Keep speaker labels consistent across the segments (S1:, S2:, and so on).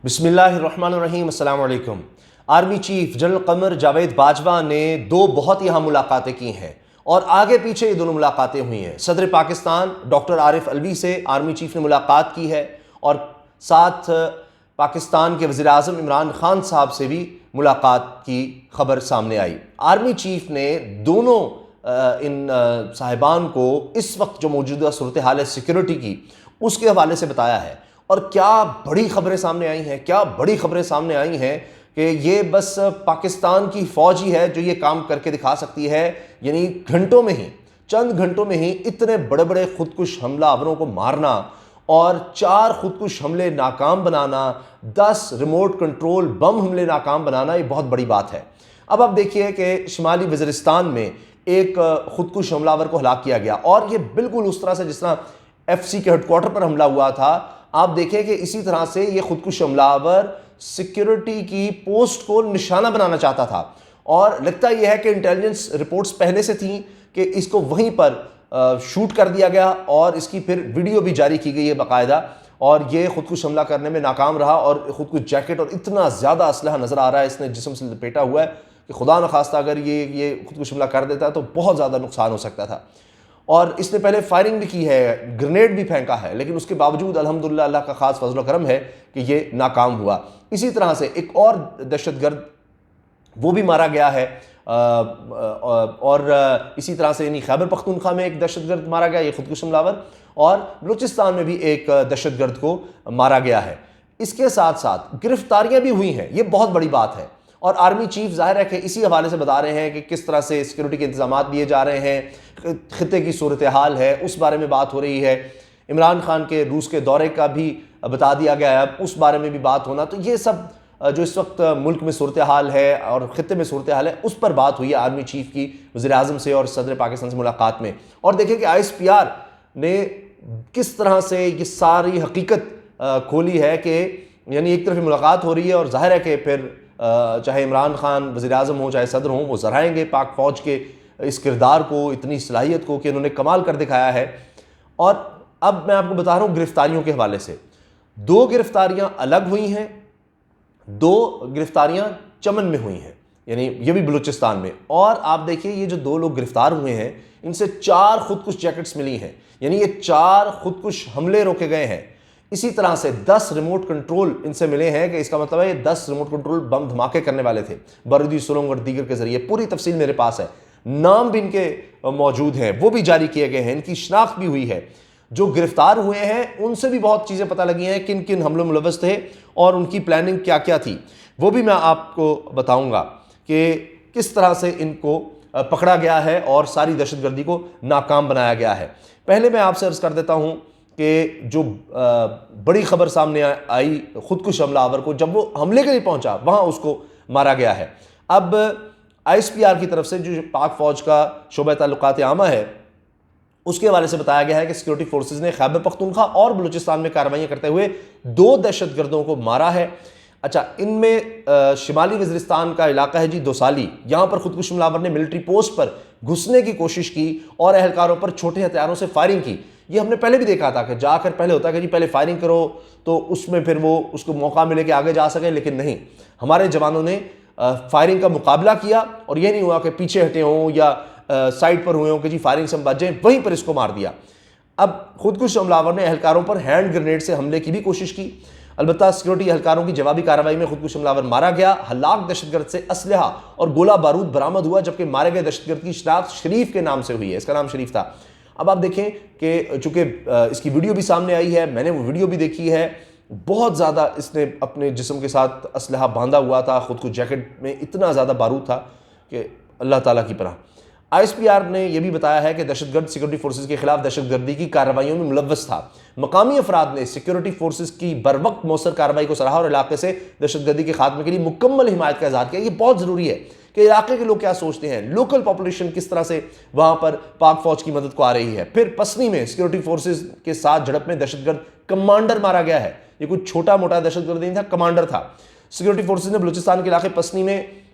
S1: बिस्मिल्लाहिर्रहमानिर्रहीम, अस्सलाम वालेकुम। Army chief general Qamar Javed Bajwa ने दो बहुत ही अहम मुलाकातें की हैं और आगे पीछे ये दोनों मुलाकातें हुई हैं। सदर पाकिस्तान डॉक्टर आरिफ अलवी से आर्मी चीफ ने मुलाकात की है और साथ पाकिस्तान के वज़ीर आज़म इमरान खान साहब से भी मुलाकात की खबर सामने आई। आर्मी चीफ ने दोनों इन साहिबान को इस वक्त जो मौजूदा सूरत हाल है सिक्योरिटी की, उसके हवाले से बताया है। और क्या बड़ी खबरें सामने आई हैं, क्या बड़ी खबरें सामने आई हैं कि ये बस पाकिस्तान की फ़ौज ही है जो ये काम करके दिखा सकती है। यानी घंटों में ही, चंद घंटों में ही इतने बड़े बड़े खुदकुश हमलावरों को मारना और 4 खुदकुश हमले नाकाम बनाना, 10 रिमोट कंट्रोल बम हमले नाकाम बनाना, ये बहुत बड़ी बात है। अब आप देखिए कि शुमाली वज़ीरिस्तान में एक खुदकुश हमलावर को हलाक किया गया और ये बिल्कुल उस तरह से जिस तरह FC के हेडक्वार्टर पर हमला हुआ था। आप देखें कि इसी तरह से ये खुदकुश हमलावर सिक्योरिटी की पोस्ट को निशाना बनाना चाहता था और लगता यह है कि इंटेलिजेंस रिपोर्ट्स पहले से थी कि इसको वहीं पर शूट कर दिया गया और इसकी फिर वीडियो भी जारी की गई है बाकायदा। और ये खुदकुश हमला करने में नाकाम रहा और खुदकुश जैकेट और इतना ज़्यादा असलहा नज़र आ रहा है, इसने जिस्म से लपेटा हुआ है कि खुदा न खास्ता अगर ये खुदकुश हमला कर देता तो बहुत ज़्यादा नुकसान हो सकता था। और इसने पहले फायरिंग भी की है, ग्रेनेड भी फेंका है, लेकिन उसके बावजूद अल्हम्दुलिल्लाह अल्लाह का खास फजल करम है कि ये नाकाम हुआ। इसी तरह से एक और दहशतगर्द वो भी मारा गया है और इसी तरह से यानी खैबर पख्तूनख्वा में एक दहशतगर्द मारा गया, ये खुदकुश हमलावर, और बलूचिस्तान में भी एक दहशतगर्द को मारा गया है। इसके साथ साथ गिरफ्तारियां भी हुई हैं, ये बहुत बड़ी बात है। और आर्मी चीफ जाहिर है कि इसी हवाले से बता रहे हैं कि किस तरह से सिक्योरिटी के इंतजाम दिए जा रहे हैं, खित्ते की सूरत हाल है, उस बारे में बात हो रही है। इमरान खान के रूस के दौरे का भी बता दिया गया है, उस बारे में भी बात होना। तो ये सब जो इस वक्त मुल्क में सूरत हाल है और खित्ते में सूरत हाल है, उस पर बात हुई है आर्मी चीफ की वज़ीर आज़म से और सदर पाकिस्तान से मुलाकात में। और देखें कि ISPR ने किस तरह से ये सारी हकीकत खोली है कि यानी एक तरफ मुलाकात हो रही है और जाहिर है कि फिर चाहे इमरान खान वज़ीर आज़म हो चाहे सदर हों, वो ज़राएँगे पाक फ़ौज के इस किरदार को, इतनी सलाहियत को कि इन्होंने कमाल कर दिखाया है। और अब मैं आपको बता रहा हूँ गिरफ्तारियों के हवाले से, 2 गिरफ्तारियाँ अलग हुई हैं, 2 गिरफ्तारियाँ चमन में हुई हैं, यानी ये भी बलूचिस्तान में। और आप देखिए ये जो 2 लोग गिरफ्तार हुए हैं, इनसे 4 खुदकुश जैकेट्स मिली हैं, यानी ये 4 खुदकुश हमले रोके गए हैं। इसी तरह से 10 रिमोट कंट्रोल इनसे मिले हैं कि इसका मतलब है ये 10 रिमोट कंट्रोल बम धमाके करने वाले थे बारूदी सुरंग और दीगर के जरिए। पूरी तफसील मेरे पास है, नाम भी इनके मौजूद हैं, वो भी जारी किए गए हैं, इनकी शनाख्त भी हुई है। जो गिरफ्तार हुए हैं उनसे भी बहुत चीज़ें पता लगी हैं, किन किन हमलों में मुलव्वस थे और उनकी प्लानिंग क्या क्या थी, वो भी मैं आपको बताऊँगा कि किस तरह से इनको पकड़ा गया है और सारी दहशतगर्दी को नाकाम बनाया गया है। पहले मैं आपसे अर्ज़ कर देता हूँ कि जो बड़ी खबर सामने आई, खुदकुश हमलावर को जब वो हमले के लिए पहुंचा वहां उसको मारा गया है। अब ISPR की तरफ से जो पाक फौज का शोबा ताल्लुकात आमा है, उसके हवाले से बताया गया है कि सिक्योरिटी फोर्सेज ने खैबर पख्तूनख्वा और बलूचिस्तान में कार्रवाइयां करते हुए 2 दहशतगर्दों को मारा है। अच्छा, इनमें शुमाली वज़ीरिस्तान का इलाका है जी दोसाली, यहाँ पर खुदकुश हमलावर ने मिलिट्री पोस्ट पर घुसने की कोशिश की और एहलकारों पर छोटे हथियारों से फायरिंग की। ये हमने पहले भी देखा था कि जाकर पहले होता है कि जी पहले फायरिंग करो तो उसमें फिर वो उसको मौका मिले कि आगे जा सके, लेकिन नहीं, हमारे जवानों ने फायरिंग का मुकाबला किया और ये नहीं हुआ कि पीछे हटे हों या साइड पर हुए हों कि जी फायरिंग से हम बच जाएं, वहीं पर इसको मार दिया। अब खुदकुश हमलावर ने एहलकारों पर हैंड ग्रेनेड से हमले की भी कोशिश की, अलबत्ता सिक्योरिटी एहलकारों की जवाबी कार्रवाई में खुदकुश हमलावर मारा गया। हलाक दहशतगर्द से असलहा और गोला बारूद बरामद हुआ, जबकि मारे गए दहशतगर्द की शनाख्त शरीफ के नाम से हुई है, इसका नाम शरीफ था। अब आप देखें कि चूंकि इसकी वीडियो भी सामने आई है, मैंने वो वीडियो भी देखी है, बहुत ज़्यादा इसने अपने जिस्म के साथ असलहा बांधा हुआ था, खुद को जैकेट में इतना ज़्यादा बारूद था कि अल्लाह ताला की पनाह। ISPR ने यह भी बताया है कि दहशतगर्द सिक्योरिटी फोर्सेज के खिलाफ दहशतगर्दी की कार्रवाइयों में मुलव्वस था। मकामी अफराद ने सिक्योरिटी फोर्सेज की बरवक्त मौसर कार्रवाई को सराहा और इलाके से दहशतगर्दी के खात्मे के लिए मुकम्मल हिमायत का इजहार किया। ये बहुत ज़रूरी है कि इलाके के लोग क्या सोचते हैं, लोकल पॉपुलेशन किस तरह से वहां पर पाक फौज की मदद को आ रही है। फिर पसनी में सिक्योरिटी फोर्सेज के साथ झड़प में दहशतगर्द कमांडर मारा गया है, ये कुछ छोटा मोटा दहशतगर्द नहीं था, कमांडर था। सिक्योरिटी फोर्सेज ने बलूचिस्तान के इलाके पसनी में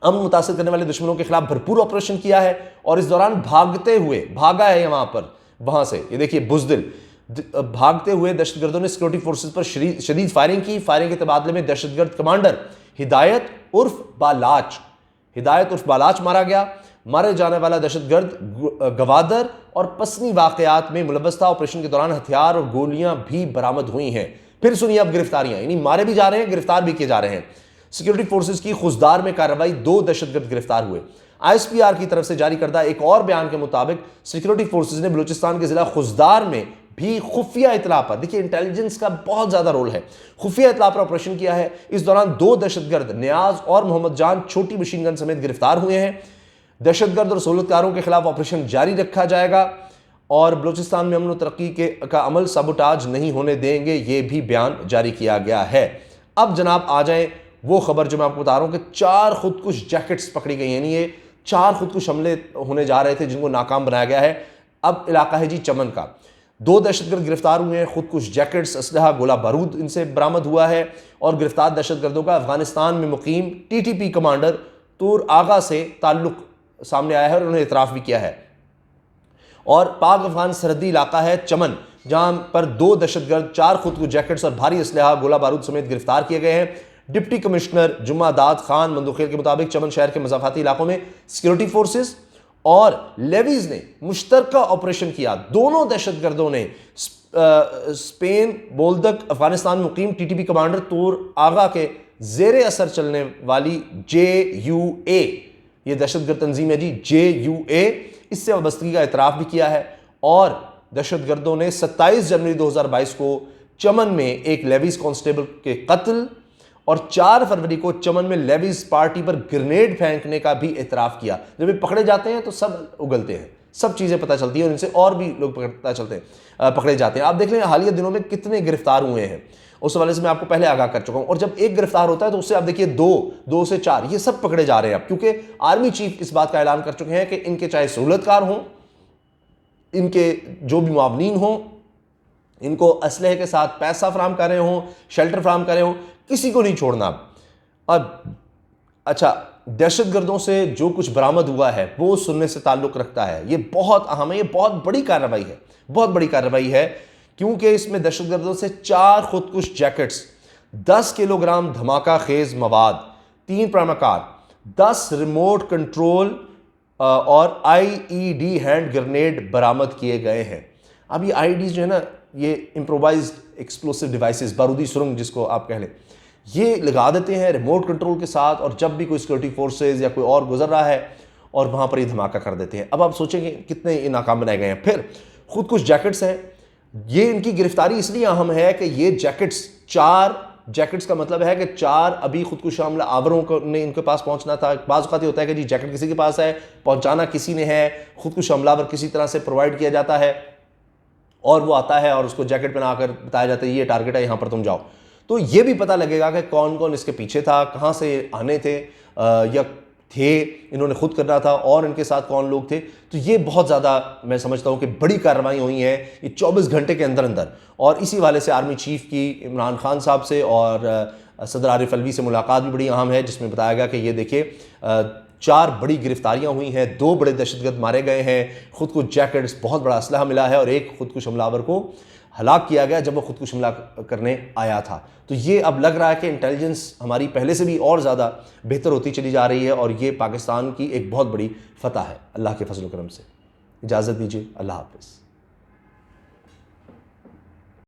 S1: अमन मुतासिर करने वाले दुश्मनों के खिलाफ भरपूर ऑपरेशन किया है और इस दौरान भागा है वहां से, ये देखिए बुजदिल भागते हुए दहशतगर्दों ने सिक्योरिटी फोर्सेस पर शदीद फायरिंग की। फायरिंग के तबादले में दहशतगर्द कमांडर हिदायत उर्फ बालाच मारा गया। मारे जाने वाला दहशतगर्द गवादर और पसनी वाकयात में मुलव्वस था। ऑपरेशन के दौरान हथियार और गोलियां भी बरामद हुई हैं। फिर सुनिए अब गिरफ्तारियां, यानी मारे भी जा रहे हैं, गिरफ्तार भी किए जा रहे हैं। सिक्योरिटी फोर्सेस की खुजदार में कार्रवाई, 2 दहशतगर्द गिरफ्तार हुए। आईएसपीआर की तरफ से जारी करदा एक और बयान के मुताबिक सिक्योरिटी फोर्सेस ने बलूचिस्तान के जिला खुजदार में भी खुफिया इतला पर, देखिए इंटेलिजेंस का बहुत ज्यादा रोल है, खुफिया इतला पर ऑपरेशन किया है। इस दौरान 2 दहशतगर्द नियाज और मोहम्मद जान छोटी मशीन गन समेत गिरफ्तार हुए हैं। दहशतगर्द और सहूलतकारों के खिलाफ ऑपरेशन जारी रखा जाएगा और बलूचिस्तान में अमन और तरक्की का अमल सबोटाज नहीं होने देंगे, ये भी बयान जारी किया गया है। अब जनाब आ जाए वो खबर जो मैं आपको बता रहा हूं कि 4 खुदकुश जैकेट्स पकड़ी गई, यानी ये 4 खुदकुश हमले होने जा रहे थे जिनको नाकाम बनाया गया है। अब इलाका है जी चमन का। 2 दहशतगर्द गिरफ्तार हुए हैं। खुदकुश जैकेट्स, असलहा, गोला बारूद इनसे बरामद हुआ है। और गिरफ्तार दहशतगर्दों का अफगानिस्तान में मुकीम टीटीपी कमांडर तूर आगा से ताल्लुक सामने आया है और उन्होंने इतराफ़ भी किया है। और पाक अफगान सरहदी इलाका है चमन, जहां पर 2 दहशतगर्द, 4 खुदकुश जैकेट्स और भारी असलहा, गोला बारूद समेत गिरफ्तार किए गए हैं। डिप्टी कमिश्नर जुम्मादाद खान मंदुखेल के मुताबिक चमन शहर के मज़ाफ़ाती इलाकों में सिक्योरिटी फोर्सेस और लेवीज ने मुश्तरका ऑपरेशन किया। दोनों दहशतगर्दों ने स्पेन बोल्दक अफगानिस्तान मुकीम टीटीपी कमांडर तूर आगा के जेर असर चलने वाली JUA, ये दहशतगर्द तंजीम है जी JUA, इससे वाबस्तगी का इतराफ़ भी किया है। और दहशतगर्दों ने 27 जनवरी 2022 को चमन में एक लेवीज कांस्टेबल के कत्ल और 4 फरवरी को चमन में लेवीज पार्टी पर ग्रेनेड फेंकने का भी इतराफ़ किया। जब ये पकड़े जाते हैं तो सब उगलते हैं, सब चीज़ें पता चलती हैं और इनसे और भी लोग पकड़े जाते हैं। आप देख लें हालिया दिनों में कितने गिरफ्तार हुए हैं, उस वाले से मैं आपको पहले आगाह कर चुका हूं। और जब एक गिरफ्तार होता है तो उससे आप देखिए 2 से 4 ये सब पकड़े जा रहे हैं अब, क्योंकि आर्मी चीफ इस बात का ऐलान कर चुके हैं कि इनके चाहे सहूलतकार हों, इनके जो भी मुआवनीन हों, इनको असलहे के साथ पैसा फराम कर रहे हों, शेल्टर फराम कर रहे हों, किसी को नहीं छोड़ना। अब अच्छा, दहशतगर्दों से जो कुछ बरामद हुआ है वो सुनने से ताल्लुक रखता है। ये बहुत अहम है, ये बहुत बड़ी कार्रवाई है, बहुत बड़ी कार्रवाई है, क्योंकि इसमें दहशतगर्दों से 4 खुदकुश जैकेट्स, 10 किलोग्राम धमाका खेज मवाद, 3 प्रामाकार, 10 रिमोट कंट्रोल और IED हैंड ग्रेनेड बरामद किए गए हैं। अब ये IEDs जो है ना, ये इम्प्रोवाइज्ड एक्सप्लोसिव डिवाइसेस, बारूदी सुरंग जिसको आप कह लें, ये लगा देते हैं रिमोट कंट्रोल के साथ, और जब भी कोई सिक्योरिटी फोर्सेज या कोई और गुजर रहा है और वहाँ पर ये धमाका कर देते हैं। अब आप सोचेंगे कितने ये नाकाम बनाए गए हैं। फिर खुदकुश जैकेट्स हैं, ये इनकी गिरफ्तारी इसलिए अहम है कि ये जैकेट्स, 4 जैकेट्स का मतलब है कि 4 अभी खुदकुश हमला आवरों को ने इनके पास पहुंचना था। बाज़ औक़ात होता है कि जी जैकेट किसी के पास है, पहुंचाना किसी ने है, खुदकुश हमलावर किसी तरह से प्रोवाइड किया जाता है और वो आता है और उसको जैकेट पहनाकर बताया जाता है ये टारगेट है, यहाँ पर तुम जाओ। तो ये भी पता लगेगा कि कौन कौन इसके पीछे था, कहाँ से आने थे या थे, इन्होंने खुद करना था और इनके साथ कौन लोग थे। तो ये बहुत ज़्यादा मैं समझता हूँ कि बड़ी कार्रवाई हुई है ये 24 घंटे के अंदर अंदर। और इसी वाले से आर्मी चीफ की इमरान खान साहब से और सदर आरिफ अलवी से मुलाकात भी बड़ी अहम है, जिसमें बताया गया कि ये देखिए 4 बड़ी गिरफ्तारियां हुई हैं, 2 बड़े दहशतगर्द मारे गए हैं, खुदकुश जैकेट्स, बहुत बड़ा असलहा मिला है और एक खुदकुश हमलावर को हलाक किया गया जब वो खुदकुश हमला करने आया था। तो ये अब लग रहा है कि इंटेलिजेंस हमारी पहले से भी और ज़्यादा बेहतर होती चली जा रही है और ये पाकिस्तान की एक बहुत बड़ी फतह है। अल्लाह के फजल करम से। इजाज़त दीजिए, अल्लाह हाफ़िज़।